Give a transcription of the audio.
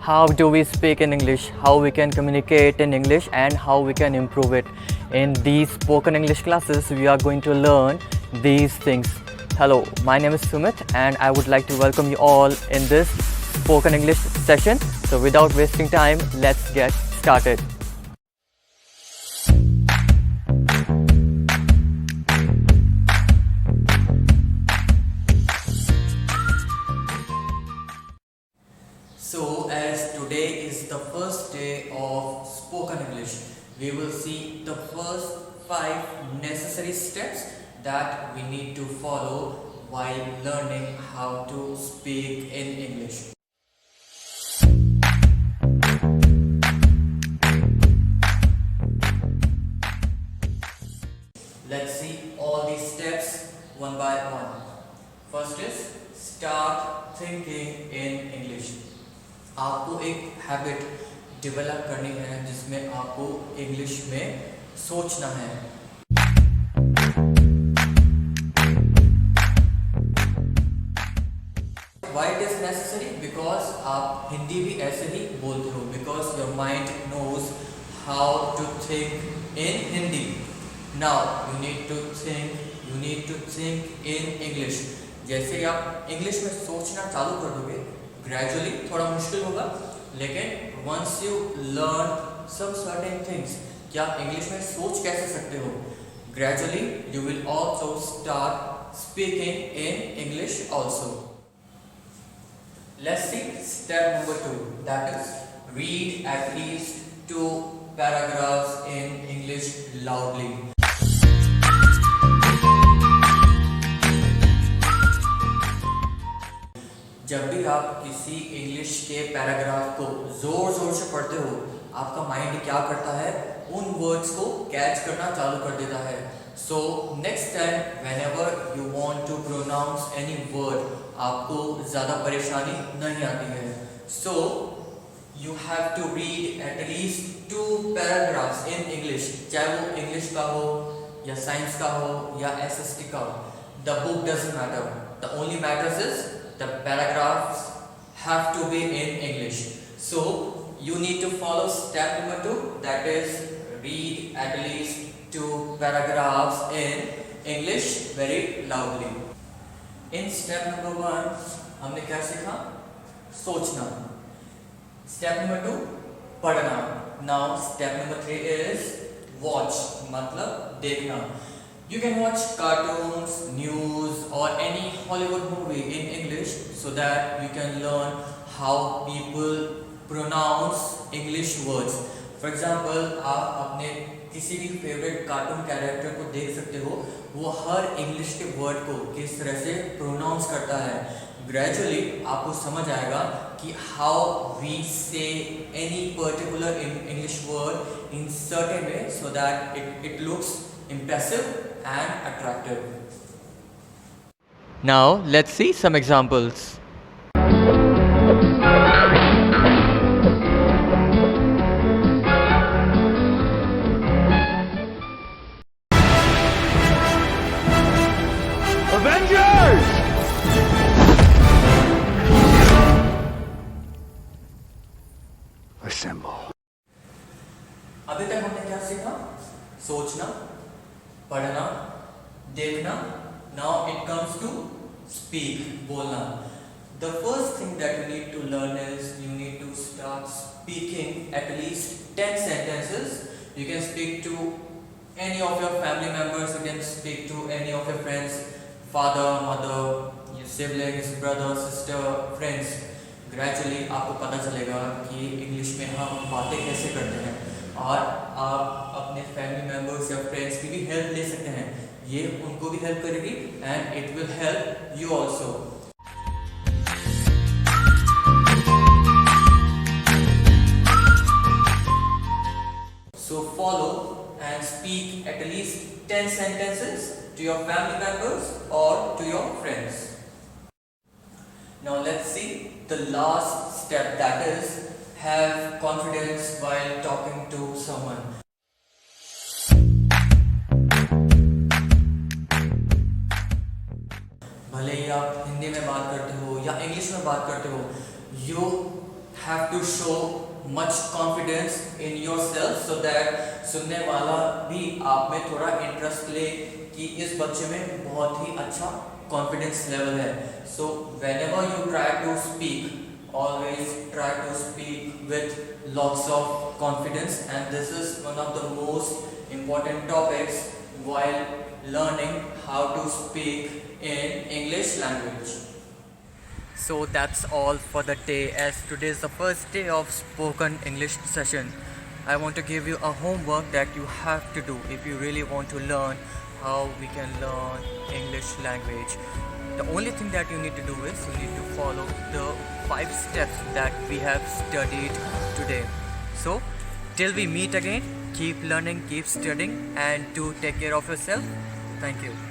how do we speak in English, how we can communicate in English, and how we can improve it. In these spoken English classes, we are going to learn these things. Hello, my name is Sumit, and I would like to welcome you all in this spoken English session. So without wasting time, let's get started. So as today is the first day of spoken English, we will see the first 5 necessary steps that we need to follow while learning how to speak in English. Let's see all these steps one by one. First is start thinking in English. आपको एक habit develop करनी है जिसमें आपको English में सोचना है. Why it is necessary? Because आप हिंदी भी ऐसे ही बोलते हो. Because your mind knows how to think in Hindi. Now you need to think in English. जैसे आप इंग्लिश में सोचना चालू कर दोगे, ग्रेजुअली थोड़ा मुश्किल होगा, लेकिन once you learn some certain things कि आप इंग्लिश में सोच कैसे सकते हो, gradually you will also start speaking in English also. Let's see step number 2, that is read at least 2 paragraphs in English loudly. जब भी आप किसी इंग्लिश के पैराग्राफ को जोर जोर से पढ़ते हो, आपका माइंड क्या करता है, उन वर्ड्स को कैच करना चालू कर देता है. So next time whenever you want to pronounce any word, आपको ज़्यादा परेशानी नहीं आती है. So you have to read at least 2 paragraphs in English, चाहे वो इंग्लिश का हो या साइंस का हो या SST का हो. The book doesn't matter, the only matters is the paragraphs have to be in English. So you need to follow step number 2, that is read at least 2 paragraphs in English very loudly. In step number 1 हमने क्या सीखा? सोचना. Step number 2 पढ़ना. Now step number 3 is watch, मतलब देखना. You can watch cartoons, news or any Hollywood movie in English so that you can learn how people pronounce English words. For example, आप अपने किसी भी फेवरेट कार्टून कैरेक्टर को देख सकते हो, वो हर इंग्लिश के वर्ड को किस तरह से प्रोनाउंस करता है. ग्रेजुअली आपको समझ आएगा कि हाउ वी से any particular English word in certain way so that it looks impressive and attractive. Now let's see some examples. Avengers! Assemble. अभी तक हमने क्या सीखा? सोचना, पढ़ना, देखना. Now it comes to speak, बोलना. The first thing that you need to learn is you need to start speaking at least 10 sentences. You can speak to any of your family members, you can speak to any of your friends, father, mother, your siblings, brother, sister, friends. Gradually आपको पता चलेगा कि English में हम बातें कैसे करते हैं, और आप अपने फैमिली मेम्बर्स या फ्रेंड्स की भी हेल्प ले सकते हैं. ये उनको भी हेल्प करेगी and it will help you also. So follow and speak at least 10 sentences to your family members or to your friends. Now let's see the last step, that is have confidence while talking to someone. भले ही आप हिंदी में बात करते हो या English में बात करते हो, you have to show much confidence in yourself so that सुनने वाला भी आप में थोड़ा इंटरेस्ट ले कि इस बच्चे में बहुत ही अच्छा कॉन्फिडेंस लेवल है. So whenever you try to speak, always try to speak with lots of confidence, and this is one of the most important topics while learning how to speak in English language. So that's all for the day, as today is the first day of spoken English session. I want to give you a homework that you have to do if you really want to learn how we can learn English language. The only thing that you need to do is you need to follow the 5 steps that we have studied today. So till we meet again, keep learning, keep studying, and do take care of yourself. Thank you.